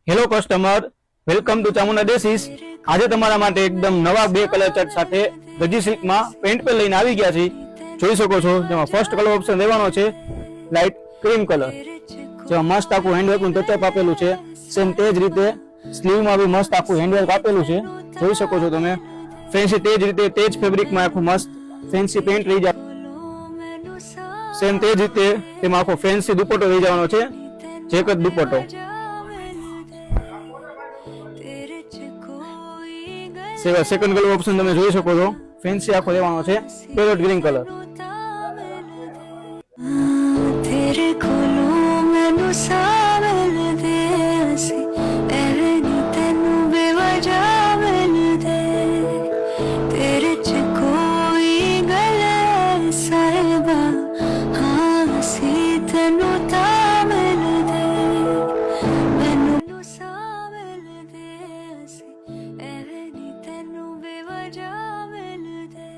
Hello customer, welcome to Chamunda dresses. આજે તમારા માટે એકદમ નવા બે કલર ચાર્ટ સાથે ગજી સિલ્કમાં પેન્ટ પર લઈને આવી ગયા છે। જોઈ શકો છો, જેમાં ફર્સ્ટ કલર ઓપ્શન રહેવાનો છે લાઇટ ક્રીમ કલર, જેમાં મસ્ત આખું હેન્ડવર્કનું ટચઅપ આપેલું છે। સેમ તે જ રીતે સ્લીવમાં બી મસ્ત આખું હેન્ડવર્ક આપેલું છે, જોઈ શકો છો તમે। ફેન્સી તે જ રીતે તે જ ફેબ્રિકમાં આખું મસ્ત ફેન્સી પેન્ટ રહી જાય। સેમ તે જ રીતે તેમાં આખો ફેન્સી દુપટ્ટો રહી જવાનો છે, જેકેટ દુપટ્ટો। સેકન્ડ કલર ઓપ્શન તમે જોઈ શકો છો, ફેન્સી આખો લેવાનો છે પેરોટ ગ્રીન કલર। तेरे कोलों मैनू सावल दे असी एवें तेनू बेवजह मिल दे तेरे च कोई गल साहिबा हाँ असी तेनू तामिल दे मैनू सावल दे असी एवें तेनू बेवजह मिल दे